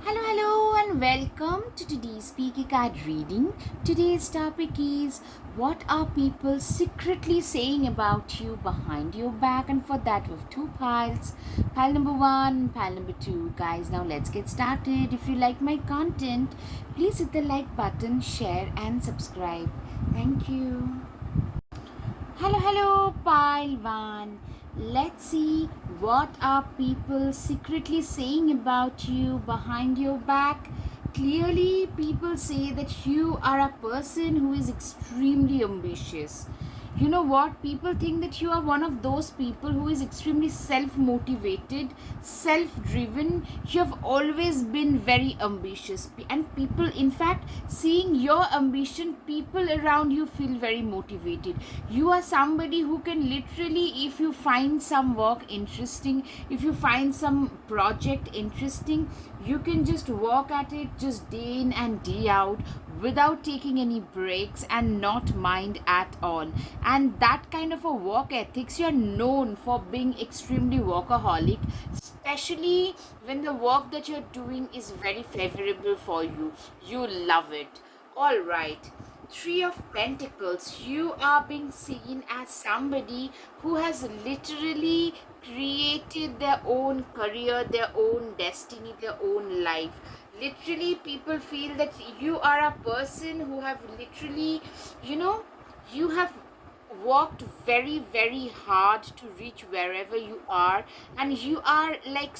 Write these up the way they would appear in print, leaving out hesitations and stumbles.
Hello, and welcome to today's Speaky Card reading. Today's topic is what are people secretly saying about you behind your back? And for that, we have two piles, pile number one and pile number two. Guys, now let's get started. If you like my content, please hit the like button, share, and subscribe. Thank you. Hello, pile one. Let's see what are people secretly saying about you behind your back. Clearly, people say that you are a person who is extremely ambitious. You know what? People think that you are one of those people who is extremely self motivated, self driven. You have always been very ambitious, and people, in fact, seeing your ambition, people around you feel very motivated. You are somebody who can literally, if you find some work interesting, if you find some project interesting, you can just work at it just day in and day out without taking any breaks and not mind at all. And that kind of a work ethics, you're known for being extremely workaholic, especially when the work that you're doing is very favorable for you. You love it. All right. Three of Pentacles, you are being seen as somebody who has literally created their own career, their own destiny, their own life. Literally, people feel that you are a person who have literally, you know, you have worked very hard to reach wherever you are, and you are like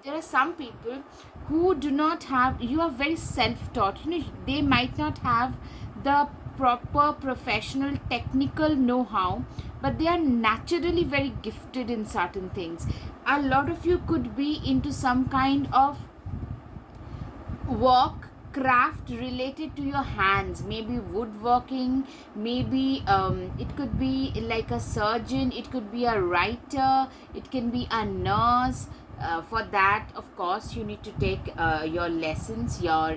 there are some people who do not have, you are very self-taught. They might not have the proper professional technical know-how, but they are naturally very gifted in certain things. A lot of you could be into some kind of work, craft related to your hands, maybe woodworking, maybe it could be like a surgeon, it could be a writer, it can be a nurse. For that, of course, you need to take your lessons, your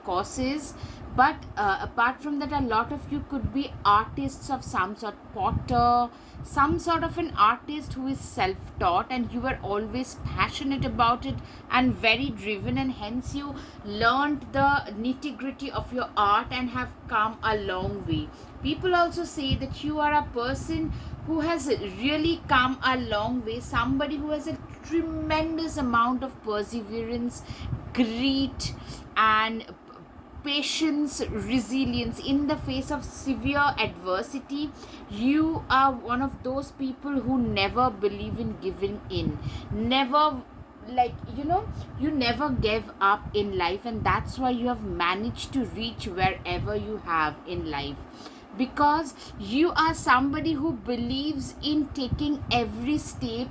courses. But apart from that, a lot of you could be artists of some sort, potter, some sort of an artist who is self-taught, and you were always passionate about it and very driven, and hence you learned the nitty-gritty of your art and have come a long way. People also say that you are a person who has really come a long way, somebody who has a tremendous amount of perseverance, grit, and patience, resilience in the face of severe adversity. You are one of those people who never believe in giving in, never, you never gave up in life, and that's why you have managed to reach wherever you have in life, because you are somebody who believes in taking every step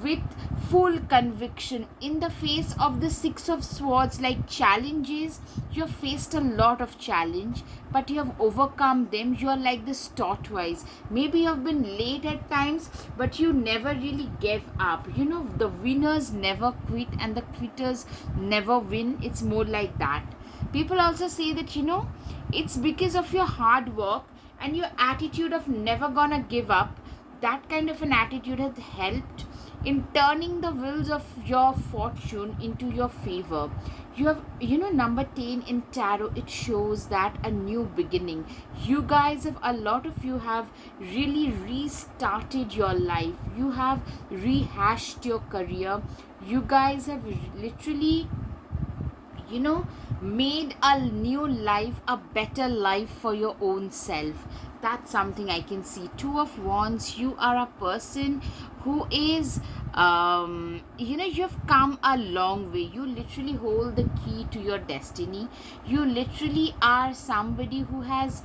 with full conviction. In the face of the Six of Swords, like challenges, you have faced a lot of challenge, but you have overcome them. You are like this tortoise. Maybe you have been late at times, but you never really gave up. The winners never quit and the quitters never win. It's more like that. People also say that it's because of your hard work and your attitude of never gonna give up. That kind of an attitude has helped in turning the wheels of your fortune into your favor. You have, number 10 in tarot, it shows that a new beginning. You guys have, a lot of you have really restarted your life. You have rehashed your career. You guys have literally, made a new life, a better life for your own self. That's something I can see. Two of Wands, you are a person who is, you've come a long way. You literally hold the key to your destiny. You literally are somebody who has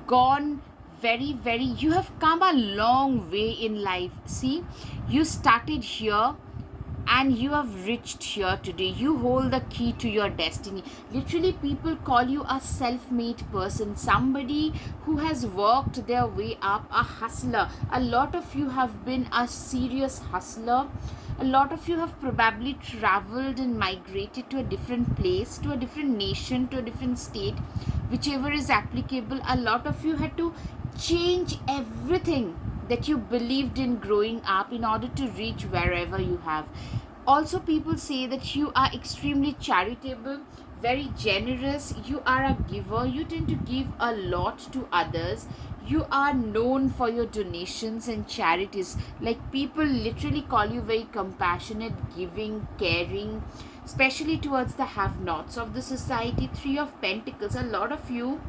gone very, you have come a long way in life. See, you started here and you have reached here today. You hold the key to your destiny. Literally, people call you a self-made person, somebody who has worked their way up, a hustler. A lot of you have been a serious hustler. A lot of you have probably traveled and migrated to a different place, to a different nation, to a different state, whichever is applicable. A lot of you had to change everything that you believed in growing up in order to reach wherever you have. Also, people say that you are extremely charitable, very generous, you are a giver, you tend to give a lot to others, you are known for your donations and charities. Like, people literally call you very compassionate, giving, caring, especially towards the have nots of the society. Three of Pentacles, a lot of you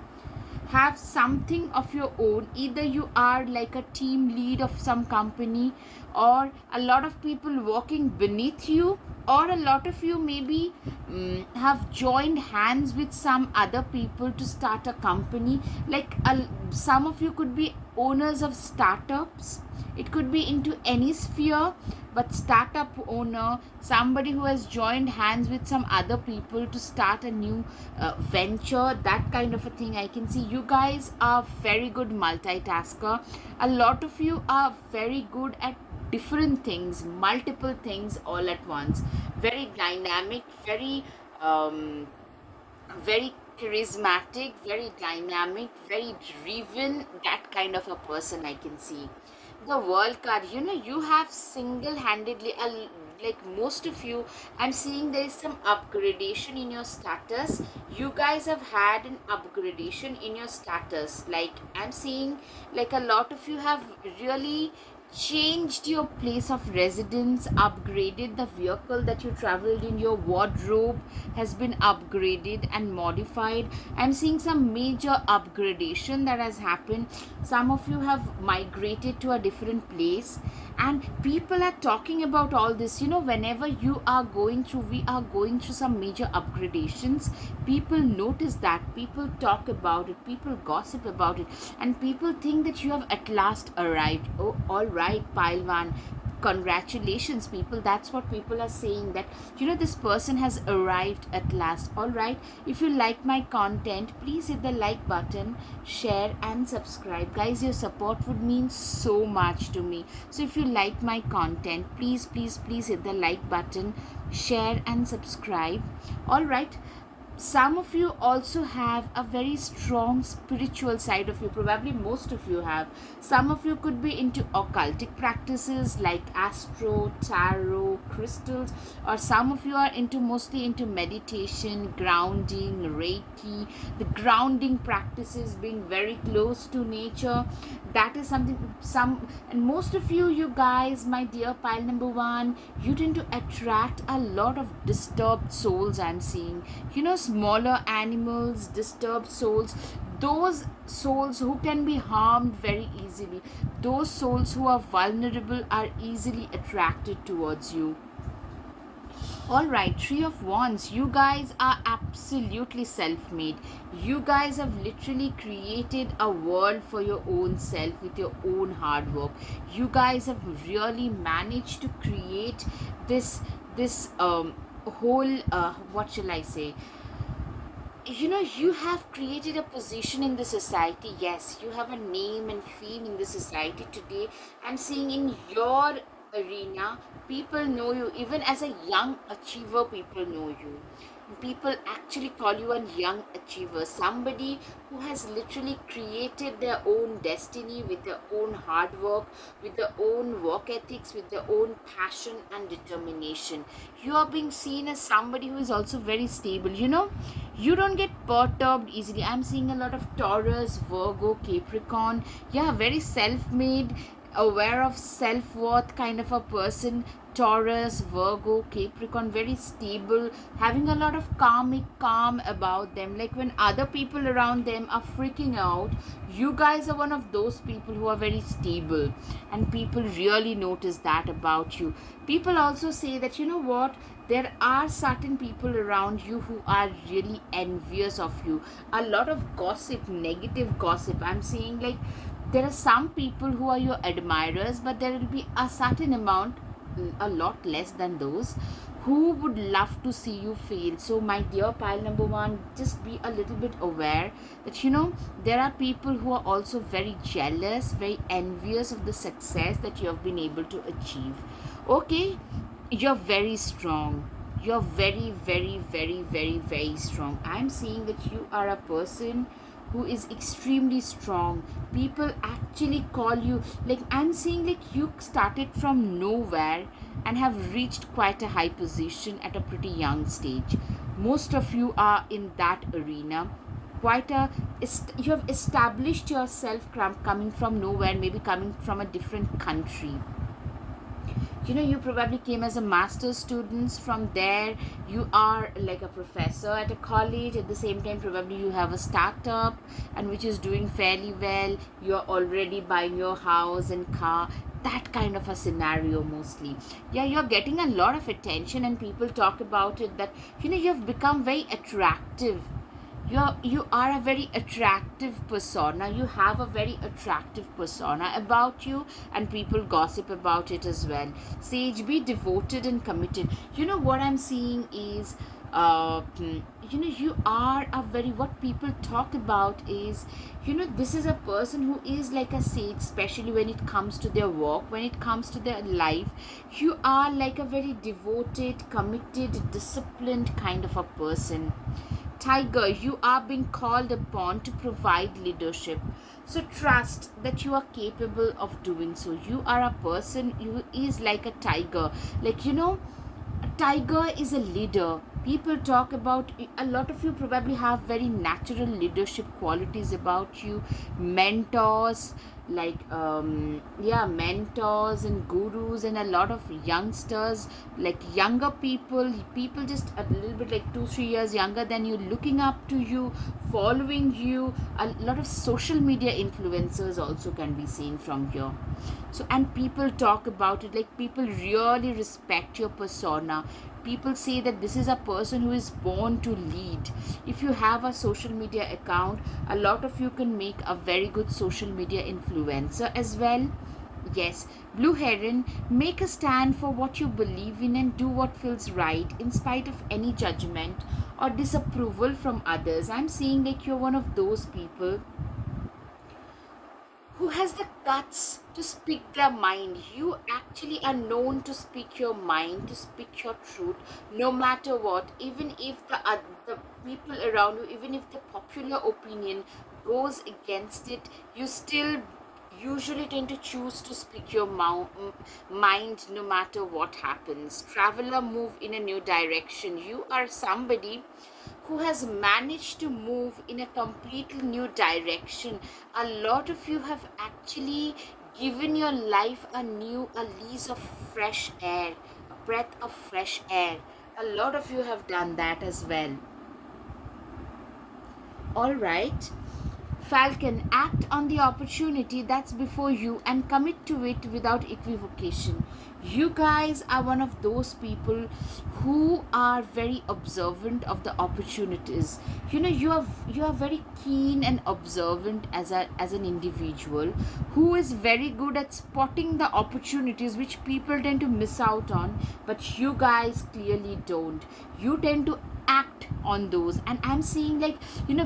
have something of your own. Either you are like a team lead of some company, or a lot of people working beneath you, or a lot of you maybe have joined hands with some other people to start a company. Like, some of you could be owners of startups. It could be into any sphere, but startup owner, somebody who has joined hands with some other people to start a new venture, that kind of a thing. I can see you guys are very good multitasker. A lot of you are very good at different things, multiple things all at once. Very dynamic, very charismatic, very dynamic, very driven, that kind of a person I can see. The world card, you have single-handedly, like most of you, I'm seeing there is some upgradation in your status. You guys have had an upgradation in your status. Like, I'm seeing like a lot of you have really changed your place of residence, upgraded the vehicle that you traveled in, your wardrobe has been upgraded and modified. I'm seeing some major upgradation that has happened. Some of you have migrated to a different place, and people are talking about all this. Whenever you are going through, we are going through some major upgradations, people notice that, people talk about it, people gossip about it, and people think that you have at last arrived. Oh, all right, pile one, congratulations, people. That's what people are saying, that this person has arrived at last. All right, if you like my content, please hit the like button, share and subscribe, guys. Your support would mean so much to me. So if you like my content, please, please, please hit the like button, share and subscribe. All right, some of you also have a very strong spiritual side of you. Probably most of you have. Some of you could be into occultic practices like astro, tarot, crystals, or some of you are mostly into meditation, grounding, reiki, the grounding practices, being very close to nature. That is something. And most of you guys, my dear pile number one, you tend to attract a lot of disturbed souls. I'm seeing, smaller animals, disturbed souls, those souls who can be harmed very easily, those souls who are vulnerable are easily attracted towards you. All right, Three of Wands, you guys are absolutely self-made. You guys have literally created a world for your own self with your own hard work. You guys have really managed to create this whole what shall I say, you have created a position in the society. Yes, you have a name and fame in the society today. I'm seeing in your arena, people know you. Even as a young achiever, people know you. People actually call you a young achiever, somebody who has literally created their own destiny with their own hard work, with their own work ethics, with their own passion and determination. You are being seen as somebody who is also very stable. You don't get perturbed easily. I'm seeing a lot of Taurus, Virgo, Capricorn. Yeah, very self-made, aware of self-worth kind of a person. Taurus, Virgo, Capricorn, very stable, having a lot of calm about them. Like, when other people around them are freaking out, you guys are one of those people who are very stable, and people really notice that about you. People also say that, what, there are certain people around you who are really envious of you. A lot of gossip, negative gossip. I'm seeing, like, there are some people who are your admirers, but there will be a certain amount, a lot less than those, who would love to see you fail. So my dear pile number one, just be a little bit aware that there are people who are also very jealous, very envious of the success that you have been able to achieve. Okay, you're very strong, you're very, very, very, very, very strong. I'm seeing that you are a person who is extremely strong. People actually call you, like I'm saying, like you started from nowhere and have reached quite a high position at a pretty young stage. Most of you are in that arena. Quite a you have established yourself coming from nowhere, maybe coming from a different country. You probably came as a master's students. From there you are like a professor at a college. At the same time, probably you have a startup and which is doing fairly well. You're already buying your house and car, that kind of a scenario mostly. Yeah, you're getting a lot of attention and people talk about it, that you've become very attractive. You are a very attractive persona. You have a very attractive persona about you, and people gossip about it as well. Sage, be devoted and committed. What I'm seeing is you are a very, what people talk about is, this is a person who is like a sage, especially when it comes to their work, when it comes to their life. You are like a very devoted, committed, disciplined kind of a person. Tiger, you are being called upon to provide leadership. So trust that you are capable of doing so. You are a person who is like a tiger. Like, a tiger is a leader. People talk about, a lot of you probably have very natural leadership qualities about you. Mentors, like yeah, mentors and gurus, and a lot of youngsters, like younger people just a little bit like 2-3 years younger than you, looking up to you, following you. A lot of social media influencers also can be seen from here. So, and people talk about it, like people really respect your persona. People say that this is a person who is born to lead. If you have a social media account, a lot of you can make a very good social media influencer as well. Yes, Blue Heron, make a stand for what you believe in and do what feels right in spite of any judgment or disapproval from others. I'm seeing like you're one of those people who has the guts to speak their mind. You actually are known to speak your mind, to speak your truth, no matter what. Even if the people around you, even if the popular opinion goes against it, you still usually tend to choose to speak your mind no matter what happens. Traveler, move in a new direction. You are somebody who has managed to move in a completely new direction. A lot of you have actually given your life a lease of fresh air, a breath of fresh air. A lot of you have done that as well. All right. Falcon, act on the opportunity that's before you and commit to it without equivocation. You guys are one of those people who are very observant of the opportunities. You are very keen and observant as an individual who is very good at spotting the opportunities which people tend to miss out on, but you guys clearly don't. You tend to act on those, and I'm seeing like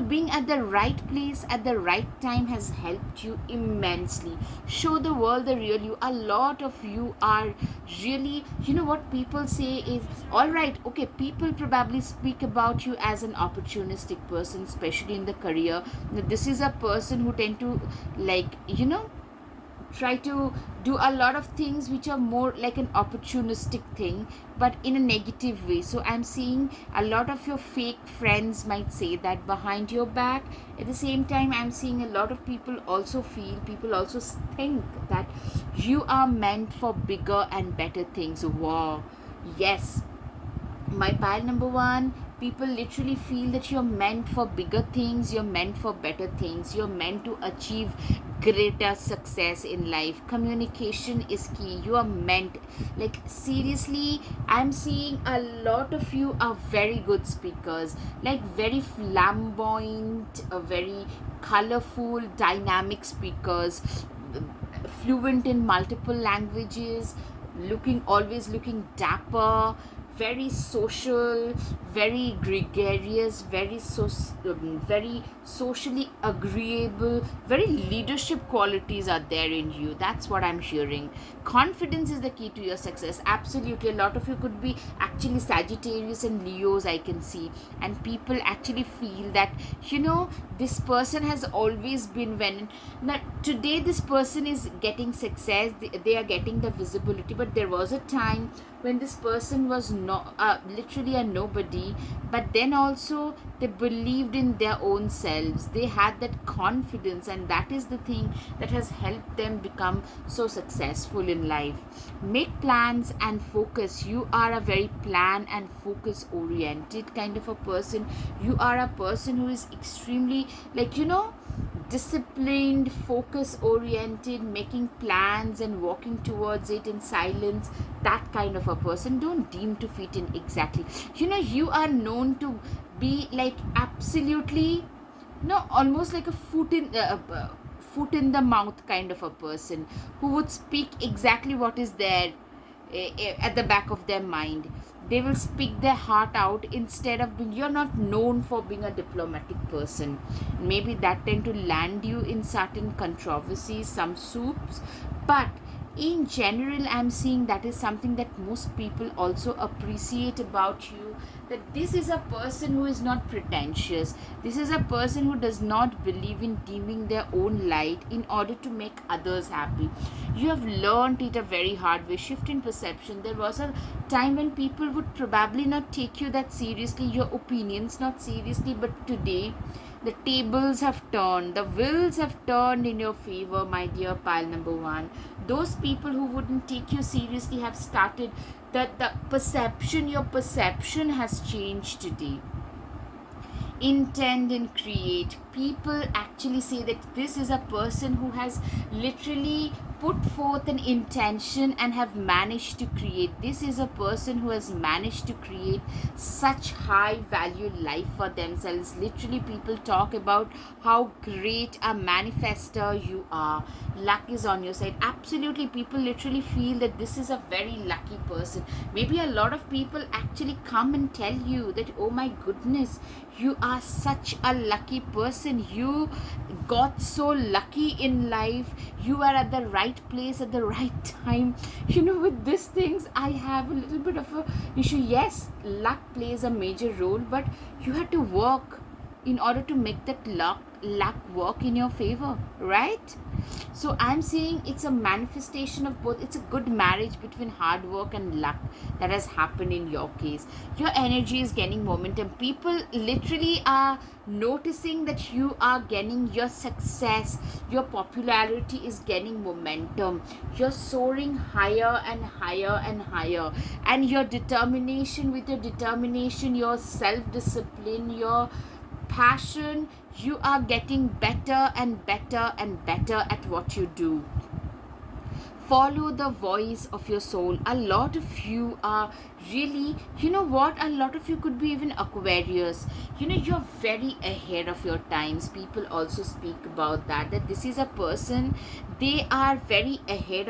being at the right place at the right time has helped you immensely. Show the world the real you. A lot of you are really, what people say is, all right, okay, people probably speak about you as an opportunistic person, especially in the career. This is a person who tend to, like, try to do a lot of things which are more like an opportunistic thing, but in a negative way. So I'm seeing a lot of your fake friends might say that behind your back. At the same time, I'm seeing a lot of people also think that you are meant for bigger and better things. Wow, yes, my pile number one, people literally feel that you're meant for bigger things, you're meant for better things, you're meant to achieve greater success in life. Communication is key. You are meant, like, seriously, I'm seeing a lot of you are very good speakers, like very flamboyant, very colorful, dynamic speakers, fluent in multiple languages, always looking dapper, very social, very gregarious, very socially agreeable, very leadership qualities are there in you. That's what I'm hearing. Confidence is the key to your success. Absolutely. A lot of you could be actually Sagittarius and Leos, I can see. And people actually feel that, this person has always been when. Now, today, this person is getting success, they are getting the visibility, but there was a time when this person was literally a nobody, but then also they believed in their own selves, they had that confidence, and that is the thing that has helped them become so successful in life. Make plans and focus. You are a very plan and focus oriented kind of a person. You are a person who is extremely, disciplined, focus oriented, making plans and walking towards it in silence. That kind of a person. Don't deem to fit in exactly. You are known to be like absolutely, almost like a foot in the mouth kind of a person who would speak exactly what is there at the back of their mind. They will speak their heart out instead of being. You're not known for being a diplomatic person. Maybe that tend to land you in certain controversies, some soups, but in general, I'm seeing that is something that most people also appreciate about you, that this is a person who is not pretentious. This is a person who does not believe in dimming their own light in order to make others happy. You have learned it a very hard way. Shift in perception. There was a time when people would probably not take you that seriously, your opinions not seriously, but today the tables have turned, the wheels have turned in your favor, my dear pile number one. Those people who wouldn't take you seriously have started, that the perception, your perception has changed today. Intend and create. People actually say that this is a person who has literally put forth an intention and have managed to create. This is a person who has managed to create such high value life for themselves. Literally, people talk about how great a manifester you are. Luck is on your side. Absolutely, people literally feel that this is a very lucky person. Maybe a lot of people actually come and tell you that, oh my goodness, you are such a lucky person. You got so lucky in life. You are at the right place at the right time. With these things, I have a little bit of a issue. Yes, luck plays a major role, but you have to work in order to make that luck work in your favor, right? So I'm saying it's a manifestation of both. It's a good marriage between hard work and luck that has happened in your case. Your energy is gaining momentum. People literally are noticing that you are gaining your success. Your popularity is gaining momentum. You're soaring higher and higher and higher. And your determination, your self-discipline, your passion, you are getting better and better and better at what you do. Follow the voice of your soul. A lot of you are really, a lot of you could be even Aquarius. You're very ahead of your times. People also speak about that this is a person, they are very ahead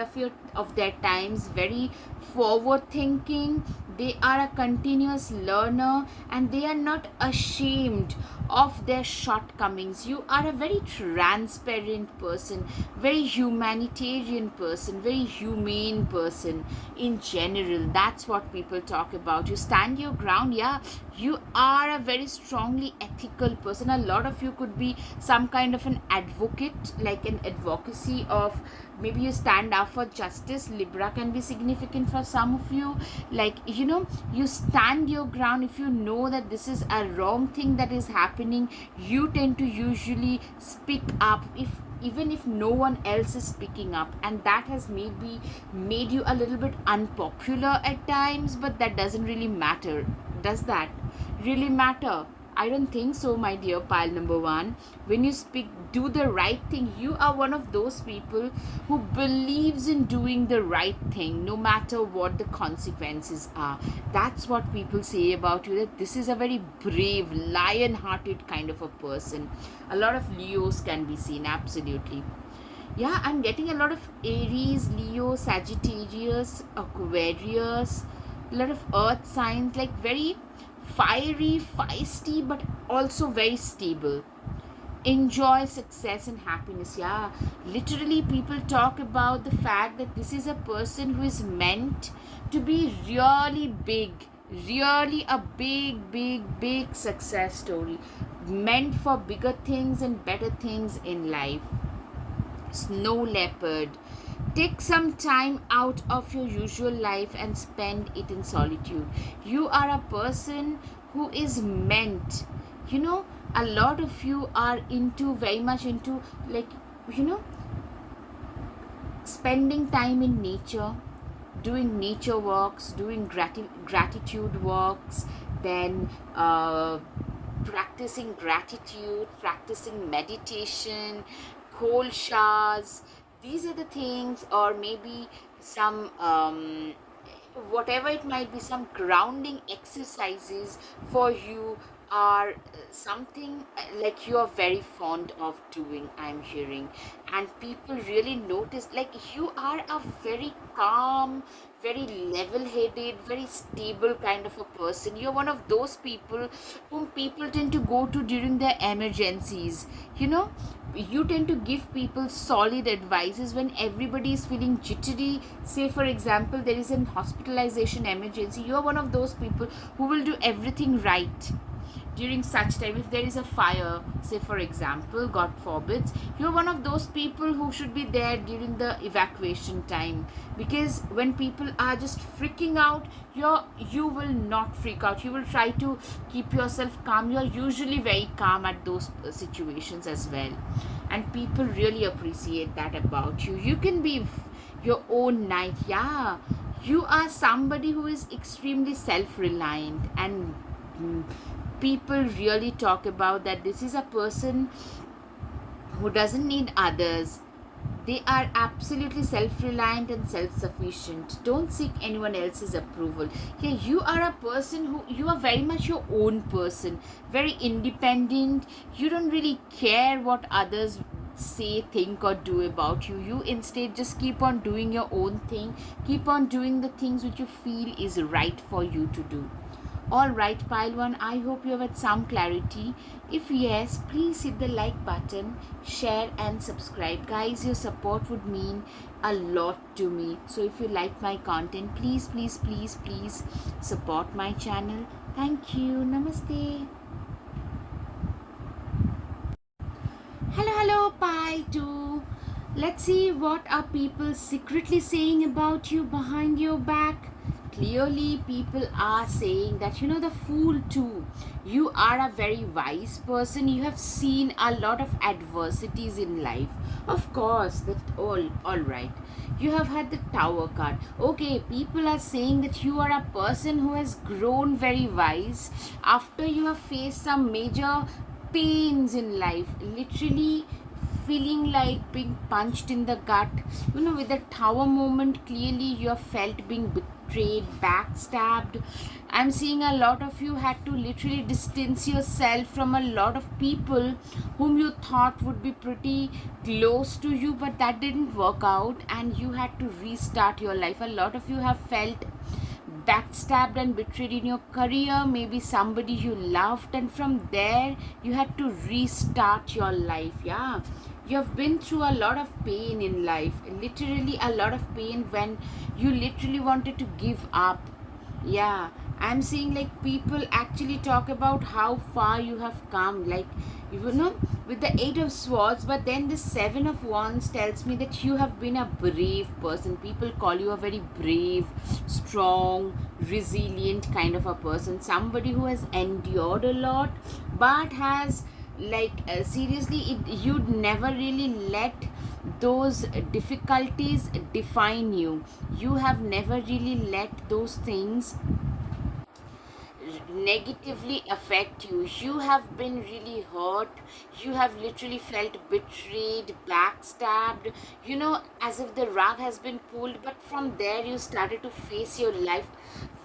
of their times, very forward thinking. They are a continuous learner, and they are not ashamed of their shortcomings. You are a very transparent person, very humanitarian person, very humane person in general. That's what people talk about. You stand your ground. Yeah, you are a very strongly ethical person. A lot of you could be some kind of an advocate, like an advocacy of, maybe you stand up for justice. Libra can be significant for some of you. Like, you stand your ground. If you know that this is a wrong thing that is happening, you tend to usually speak up, even if no one else is speaking up. And that has maybe made you a little bit unpopular at times, but that doesn't really matter. Does that really matter? I don't think so, my dear pile number one. When you speak, do the right thing. You are one of those people who believes in doing the right thing, no matter what the consequences are. That's what people say about you, that this is a very brave, lion-hearted kind of a person. A lot of Leos can be seen, absolutely. Yeah, I'm getting a lot of Aries, Leo, Sagittarius, Aquarius, a lot of earth signs, like very fiery, feisty, but also very stable. Enjoy success and happiness. Yeah, literally, people talk about the fact that this is a person who is meant to be really big, really a big, big, big success story, meant for bigger things and better things in life. Snow leopard. Take some time out of your usual life and spend it in solitude. You are a person who is meant, you know, a lot of you are into, very much into, like, you know, spending time in nature, doing nature walks, doing gratitude walks, then practicing gratitude, practicing meditation, cold showers. These are the things, or maybe some whatever it might be, some grounding exercises for you, are something like you are very fond of doing, I'm hearing. And people really notice, like, you are a very calm, very level headed, very stable kind of a person. You're one of those people whom people tend to go to during their emergencies. You know, you tend to give people solid advices when everybody is feeling jittery. Say, for example, there is an hospitalization emergency. You're one of those people who will do everything right during such time. If there is a fire, say for example, god forbids, you're one of those people who should be there during the evacuation time, because when people are just freaking out, you will not freak out. You will try to keep yourself calm. You're usually very calm at those situations as well, and people really appreciate that about you. You can be your own knight. Yeah, you are somebody who is extremely self-reliant, and people really talk about that this is a person who doesn't need others. They are absolutely self reliant and self sufficient. Don't seek anyone else's approval. Yeah, you are a person who, you are very much your own person, very independent. You don't really care what others say, think, or do about you. You instead just keep on doing your own thing, keep on doing the things which you feel is right for you to do. All right, pile one, I hope you have had some clarity. If yes, please hit the like button, share, and subscribe. Guys, your support would mean a lot to me. So, if you like my content, please, please, please, please support my channel. Thank you. Namaste. Hello, hello, pile two. Let's see what are people secretly saying about you behind your back. Clearly, people are saying that, you know, the fool too. You are a very wise person. You have seen a lot of adversities in life. Of course, that all right. You have had the tower card. Okay, people are saying that you are a person who has grown very wise after you have faced some major pains in life, literally feeling like being punched in the gut. You know, with the tower moment, clearly you have felt being betrayed, backstabbed. I'm seeing a lot of you had to literally distance yourself from a lot of people whom you thought would be pretty close to you, but that didn't work out, and you had to restart your life. A lot of you have felt backstabbed and betrayed in your career, maybe somebody you loved, and from there you had to restart your life. Yeah, you have been through a lot of pain in life, literally a lot of pain when you literally wanted to give up. Yeah, I'm seeing like people actually talk about how far you have come, like, you know, with the eight of swords, but then the seven of wands tells me that you have been a brave person. People call you a very brave, strong, resilient kind of a person, somebody who has endured a lot, but has, like, seriously, you'd never really let those difficulties define you. You have never really let those things negatively affect you. You have been really hurt. You have literally felt betrayed, backstabbed, you know, as if the rug has been pulled. But from there, you started to face your life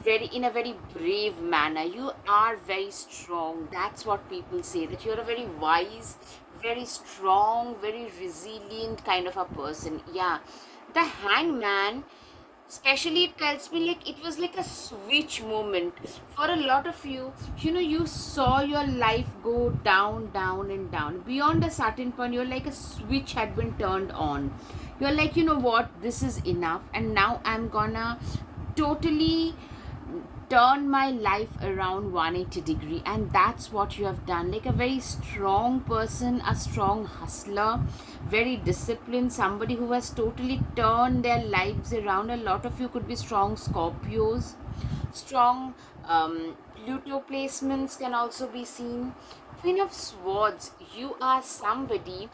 very, in a very brave manner. You are very strong. That's what people say, that you're a very wise, very strong, very resilient kind of a person. Yeah, the hangman Especially it tells me like it was like a switch moment for a lot of you. You saw your life go down, down and down. Beyond a certain point, you're like a switch had been turned on. You're like, you know what, this is enough, and now I'm gonna totally turn my life around 180-degree. And that's what you have done, like a very strong person, a strong hustler, very disciplined, somebody who has totally turned their lives around. A lot of you could be strong Scorpios, strong Pluto placements can also be seen. Queen of Swords, you are somebody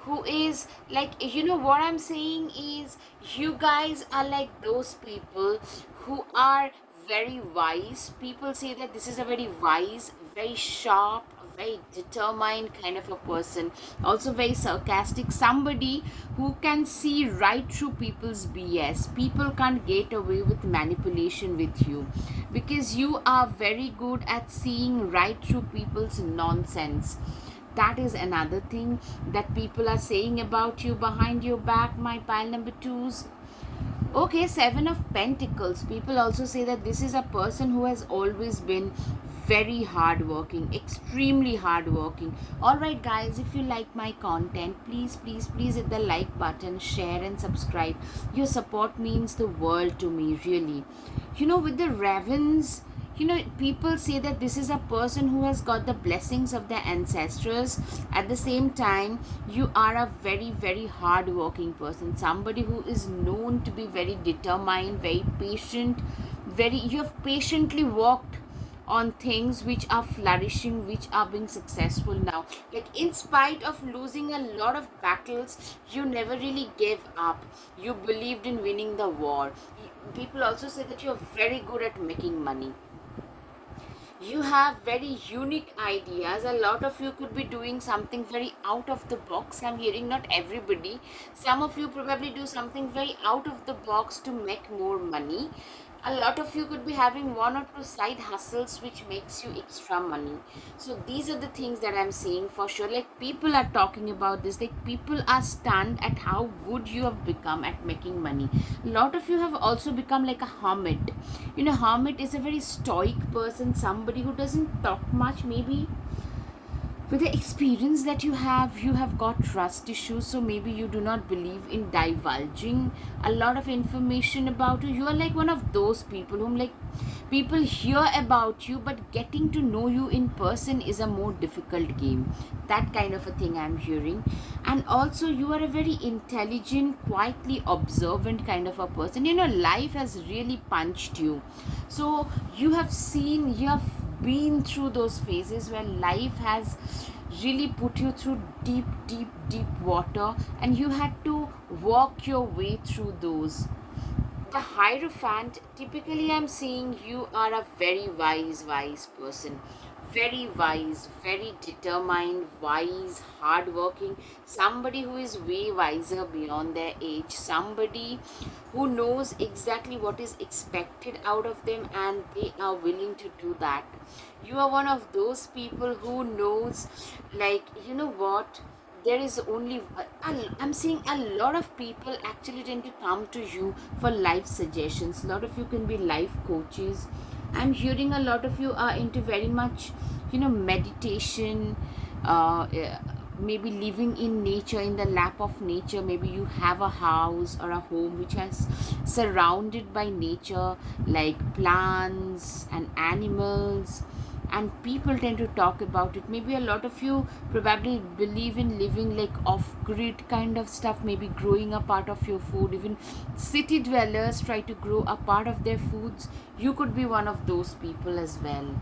who is like, what I'm saying is, you guys are like those people who are very wise. People say that this is a very wise, very sharp, very determined kind of a person, also very sarcastic, somebody who can see right through people's BS. People can't get away with manipulation with you, because you are very good at seeing right through people's nonsense. That is another thing that people are saying about you behind your back, my pile number twos. Okay, Seven of Pentacles. People also say that this is a person who has always been very hardworking, extremely hardworking. Alright, guys, if you like my content, please, please, please hit the like button, share, and subscribe. Your support means the world to me, really. With the Ravens, people say that this is a person who has got the blessings of their ancestors. At the same time, you are a very, very hard working person, somebody who is known to be very determined, very patient, you have patiently worked on things which are flourishing, which are being successful now. Like, in spite of losing a lot of battles, you never really gave up. You believed in winning the war. People also say that you're very good at making money. You have very unique ideas. A lot of you could be doing something very out of the box. I'm hearing not everybody. Some of you probably do something very out of the box to make more money. A lot of you could be having one or two side hustles which makes you extra money. So these are the things that I'm saying for sure. Like, people are talking about this, like people are stunned at how good you have become at making money. A lot of you have also become like a hermit. Hermit is a very stoic person, somebody who doesn't talk much. Maybe with the experience that you have got trust issues, so maybe you do not believe in divulging a lot of information about you. You are like one of those people whom, like, people hear about you, but getting to know you in person is a more difficult game. That kind of a thing I'm hearing. And also, you are a very intelligent, quietly observant kind of a person. Life has really punched you, so you have been through those phases where life has really put you through deep, deep, deep water, and you had to walk your way through those. The Hierophant, typically I'm seeing you are a very wise, wise person. Very wise, very determined, wise, hardworking. Somebody who is way wiser beyond their age. Somebody who knows exactly what is expected out of them, and they are willing to do that. You are one of those people who knows, like, you know what? There is only, I'm seeing a lot of people actually tend to come to you for life suggestions. A lot of you can be life coaches. I'm hearing a lot of you are into very much, meditation, maybe living in nature, in the lap of nature. Maybe you have a house or a home which has surrounded by nature, like plants and animals, and people tend to talk about it. Maybe a lot of you probably believe in living like off grid kind of stuff, maybe growing a part of your food. Even city dwellers try to grow a part of their foods. You could be one of those people as well.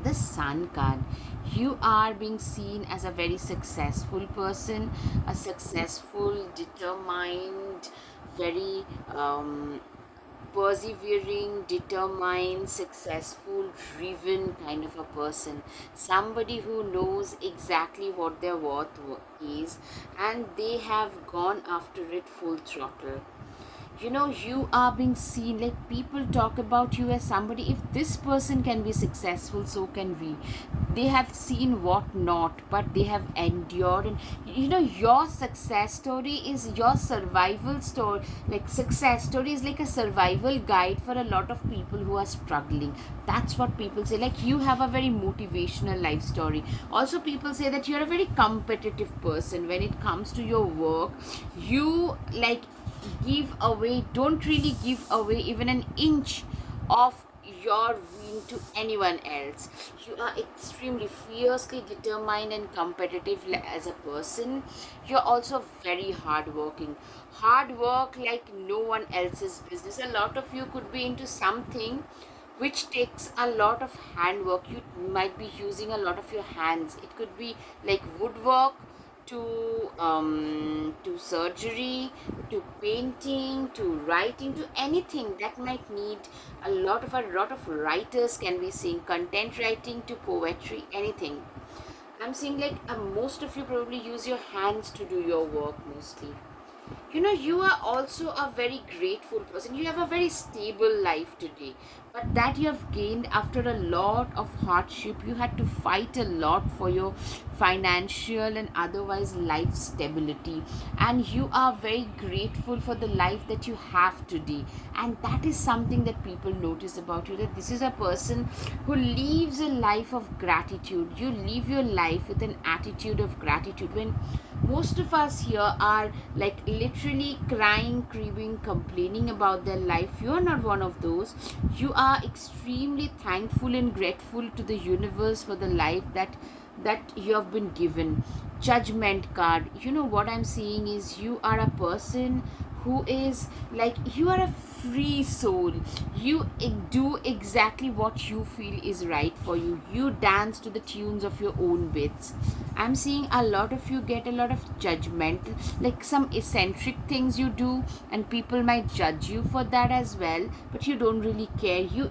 The Sun card, you are being seen as a very successful person, a successful, determined, very persevering, determined, successful, driven kind of a person. Somebody who knows exactly what their worth is, and they have gone after it full throttle. You are being seen, like people talk about you as somebody. If this person can be successful, so can we. They have seen what not, but they have endured. And your success story is your survival story. Like success story is like a survival guide for a lot of people who are struggling. That's what people say. Like you have a very motivational life story. Also, people say that you're a very competitive person when it comes to your work. You like give away, don't really give away even an inch of your win to anyone else. You are extremely fiercely determined and competitive as a person. You're also very hardworking. Hard work like no one else's business. A lot of you could be into something which takes a lot of handwork. You might be using a lot of your hands. It could be like woodwork to surgery, to painting, to writing, to anything that might need a lot of writers can be seeing content writing to poetry, anything. I'm saying like most of you probably use your hands to do your work mostly. You are also a very grateful person. You have a very stable life today, but that you have gained after a lot of hardship. You had to fight a lot for your financial and otherwise life stability, and you are very grateful for the life that you have today. And that is something that people notice about you, that this is a person who lives a life of gratitude. You live your life with an attitude of gratitude. When most of us here are like literally crying, grieving, complaining about their life, you are not one of those. You are extremely thankful and grateful to the universe for the life that you have been given. Judgment card, what I'm seeing is you are a person who is like, you are a free soul. You do exactly what you feel is right for you. You dance to the tunes of your own beats. I'm seeing a lot of you get a lot of judgment, like some eccentric things you do, and people might judge you for that as well, but you don't really care. You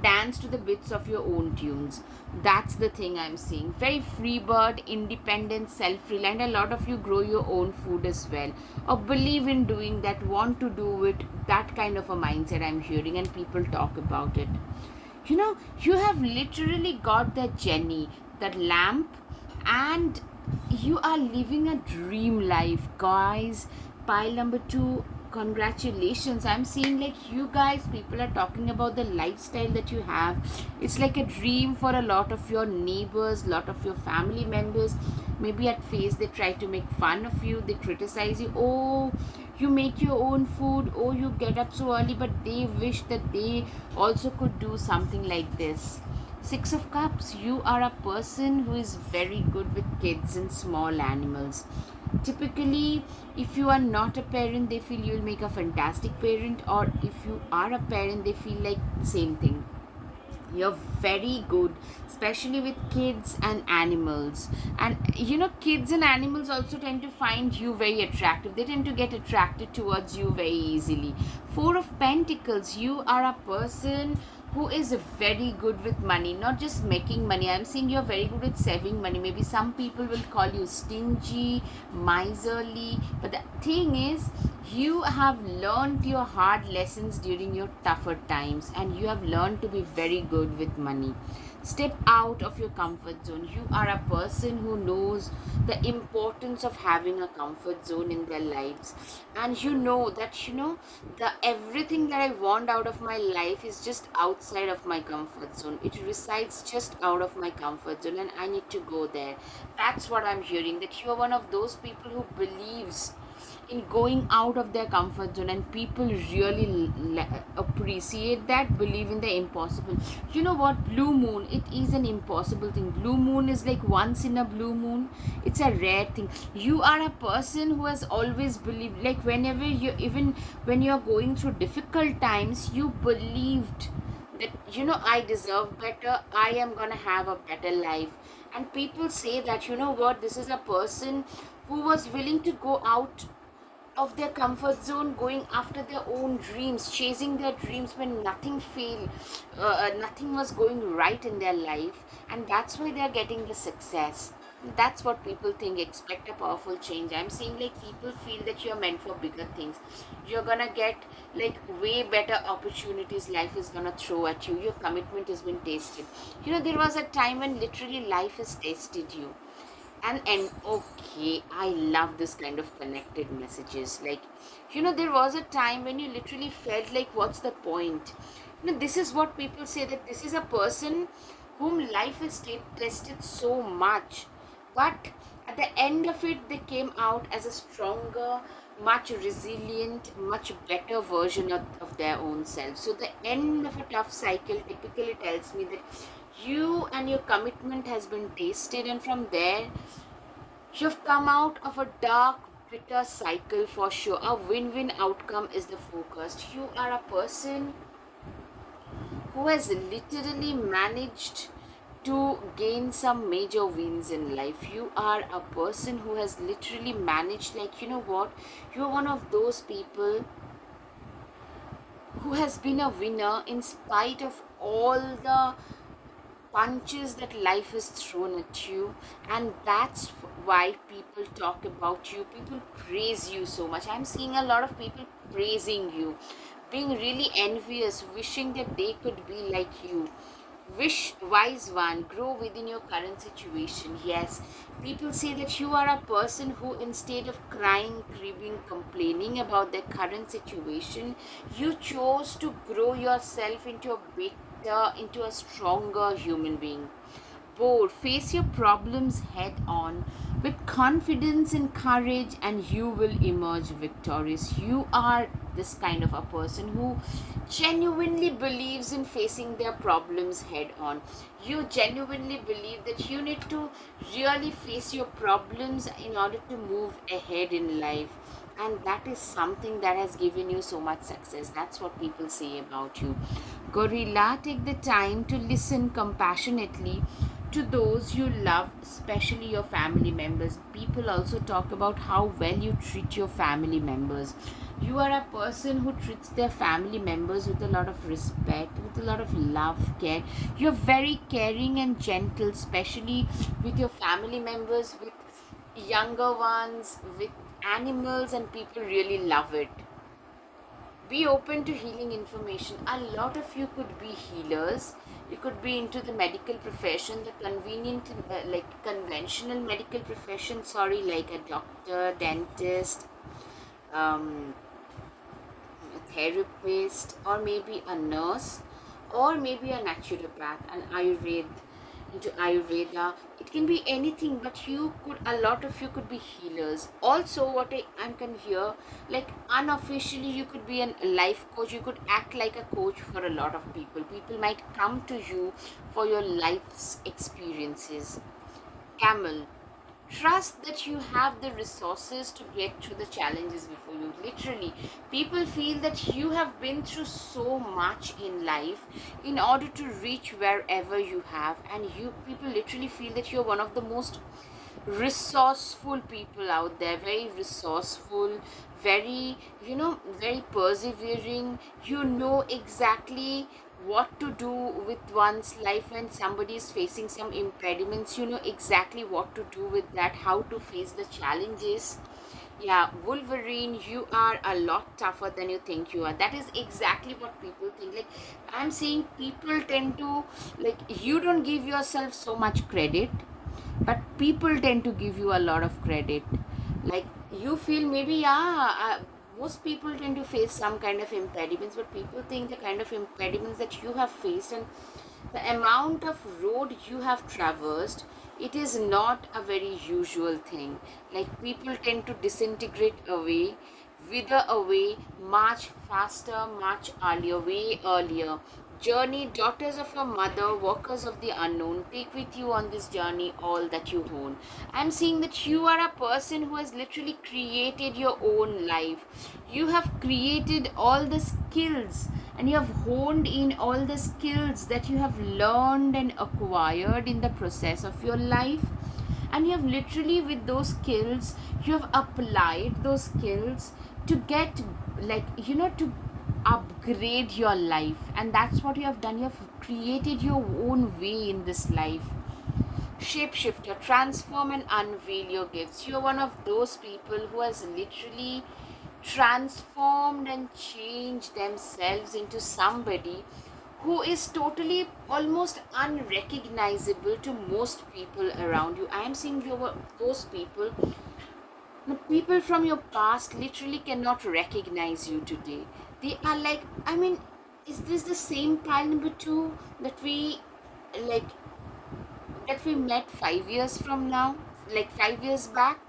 dance to the bits of your own tunes. That's the thing I'm seeing. Very free bird, independent, self-reliant. A lot of you grow your own food as well, or believe in doing that, want to do it. That kind of a mindset I'm hearing, and people talk about it. You have literally got the Jenny, that lamp, and you are living a dream life, guys. Pile number two, congratulations. I'm seeing like you guys, people are talking about the lifestyle that you have. It's like a dream for a lot of your neighbors, lot of your family members. Maybe at face they try to make fun of you, they criticize you. Oh, you make your own food, oh, you get up so early, but they wish that they also could do something like this. Six of Cups, you are a person who is very good with kids and small animals. Typically, if you are not a parent, they feel you'll make a fantastic parent, or if you are a parent, they feel like the same thing. You're very good, especially with kids and animals. And kids and animals also tend to find you very attractive. They tend to get attracted towards you very easily. Four of Pentacles, you are a person who is very good with money, not just making money. I'm seeing you're very good at saving money. Maybe some people will call you stingy, miserly, but the thing is, you have learned your hard lessons during your tougher times, and you have learned to be very good with money. Step out of your comfort zone. You are a person who knows the importance of having a comfort zone in their lives, and you know that the everything that I want out of my life is just outside of my comfort zone. It resides just out of my comfort zone, and I need to go there. That's what I'm hearing, that you are one of those people who believes in going out of their comfort zone, and people really appreciate that, believe in the impossible. You know what, blue moon, it is an impossible thing. Blue moon is like once in a blue moon. It's a rare thing. You are a person who has always believed, like whenever you, even when you're going through difficult times, you believed that I deserve better, I am gonna have a better life. And people say that, what, this is a person who was willing to go out of their comfort zone, going after their own dreams, chasing their dreams when nothing was going right in their life, and that's why they are getting the success. That's what people think. Expect a powerful change. I'm saying like people feel that you're meant for bigger things. You're gonna get like way better opportunities life is gonna throw at you. Your commitment has been tasted. There was a time when literally life has tested you. And okay, I love this kind of connected messages. Like, there was a time when you literally felt like, what's the point? This is what people say, that this is a person whom life has tested so much, but at the end of it they came out as a stronger, much resilient, much better version of their own self. So the end of a tough cycle typically tells me that you and your commitment has been tasted, and from there you've come out of a dark, bitter cycle for sure. A win-win outcome is the focus. You are a person who has literally managed to gain some major wins in life. You are a person who has literally managed, like, you know what? You're one of those people who has been a winner in spite of all the punches that life has thrown at you. And that's why people talk about you, people praise you so much. I'm seeing a lot of people praising you, being really envious, wishing that they could be like you. Wish, wise one, grow within your current situation. Yes, people say that you are a person who, instead of crying, grieving, complaining about their current situation, you chose to grow yourself into a better, into a stronger human being. Bold, face your problems head on with confidence and courage, and you will emerge victorious. You are this kind of a person who genuinely believes in facing their problems head on. You genuinely believe that you need to really face your problems in order to move ahead in life. And that is something that has given you so much success. That's what people say about you. Gorilla, take the time to listen compassionately to those you love, especially your family members. People also talk about how well you treat your family members. You are a person who treats their family members with a lot of respect, with a lot of love, care. You're very caring and gentle, especially with your family members, with younger ones, with animals, and people really love it. Be open to healing information. A lot of you could be healers. You could be into the medical profession, the convenient, like conventional medical profession, sorry, like a doctor, dentist, um, a therapist, or maybe a nurse, or maybe a naturopath, an Ayurveda, into Ayurveda. It can be anything, but a lot of you could be healers. Also, what I can hear, like unofficially, you could be a life coach. You could act like a coach for a lot of people. People might come to you for your life's experiences. Camel, trust that you have the resources to get through the challenges before you. Literally, people feel that you have been through so much in life in order to reach wherever you have, and you people literally feel that you're one of the most resourceful people out there. Very resourceful, very, very persevering. You know exactly what to do with one's life when somebody is facing some impediments. You know exactly what to do with that, how to face the challenges. Yeah, Wolverine, you are a lot tougher than you think you are. That is exactly what people think. Like, I'm saying people tend to, like, you don't give yourself so much credit, but people tend to give you a lot of credit. Like, you feel maybe, yeah, most people tend to face some kind of impediments, but people think the kind of impediments that you have faced and the amount of road you have traversed, it is not a very usual thing. Like, people tend to disintegrate away, wither away much faster, much earlier, way earlier. Journey, daughters of a mother, workers of the unknown, take with you on this journey all that you own. I'm seeing that you are a person who has literally created your own life. You have created all the skills, and you have honed in all the skills that you have learned and acquired in the process of your life. And you have literally, with those skills, you have applied those skills to get, like, to upgrade your life. And that's what you have done. You have created your own way in this life. Shapeshifter, transform and unveil your gifts. You're one of those people who has literally transformed and changed themselves into somebody who is totally almost unrecognizable to most people around you. I am seeing you were those people. The people from your past literally cannot recognize you today. They are like, I mean, is this the same pile number two that we like that we met 5 years from now, like 5 years back?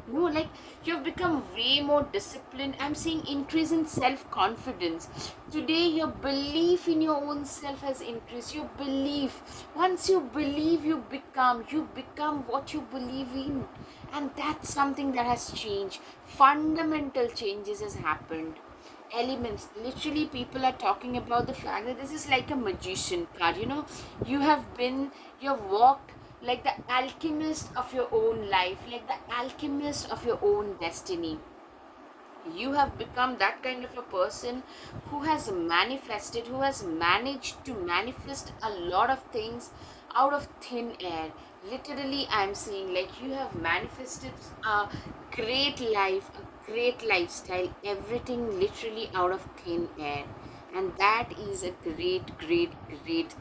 No, like you've become way more disciplined. I'm seeing increase in self-confidence. Today, your belief in your own self has increased. Your belief. Once you believe, you become what you believe in. And that's something that has changed. Fundamental changes has happened. Elements, literally people are talking about the fact that this is like a magician card, you've walked like the alchemist of your own life, like the alchemist of your own destiny. You have become that kind of a person who has manifested, who has managed to manifest a lot of things out of thin air. Literally, I'm saying like you have manifested a great life, a great lifestyle, everything literally out of thin air. And that is a great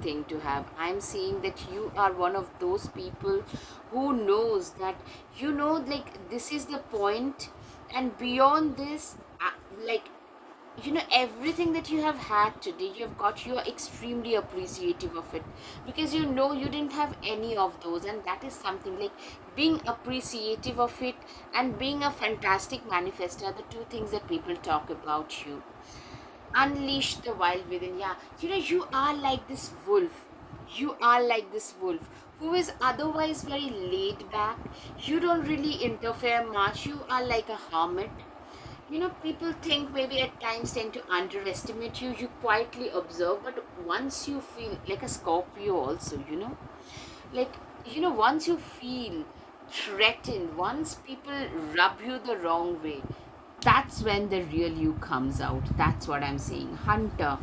thing to have. I'm saying that you are one of those people who knows that, like this is the point, and beyond this, like everything that you have had today, you've got, you are extremely appreciative of it, because you didn't have any of those. And that is something like being appreciative of it and being a fantastic manifester are the two things that people talk about you. Unleash the wild within. Yeah, you are like this wolf. You are like this wolf who is otherwise very laid back. You don't really interfere much. You are like a hermit. People think maybe at times tend to underestimate you. You quietly observe, but once you feel like a Scorpio, also, like, once you feel threatened, once people rub you the wrong way, that's when the real you comes out. That's what I'm saying. Hunter,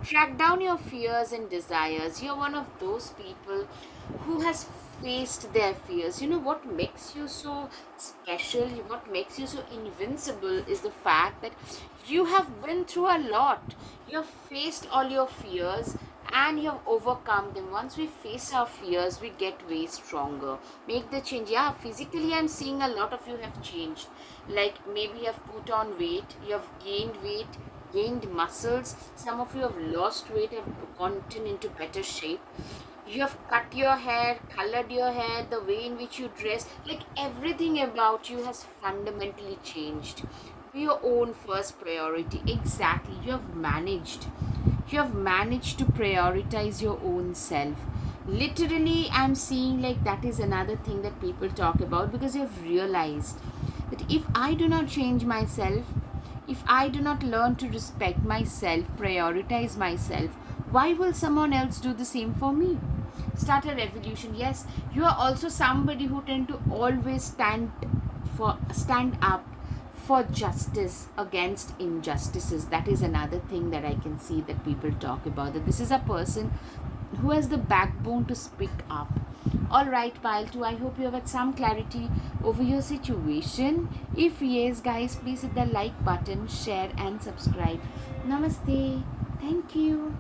track down your fears and desires. You're one of those people who has faced their fears. What makes you so special, what makes you so invincible is the fact that you have been through a lot. You have faced all your fears and you have overcome them. Once we face our fears, we get way stronger. Make the change. Yeah, physically I'm seeing a lot of you have changed. Like maybe you have put on weight, you have gained weight, gained muscles. Some of you have lost weight, have gotten into better shape. You have cut your hair, colored your hair, the way in which you dress, like everything about you has fundamentally changed. Be your own first priority. Exactly. You have managed to prioritize your own self. Literally, I'm seeing like that is another thing that people talk about, because you've realized that if I do not change myself, if I do not learn to respect myself, prioritize myself, why will someone else do the same for me? Start a revolution. Yes, you are also somebody who tend to always stand up for justice against injustices. That is another thing that I can see that people talk about, that this is a person who has the backbone to speak up. All right, pile 2, I hope you have had some clarity over your situation. If yes, guys, please hit the like button, share and subscribe. Namaste. Thank you.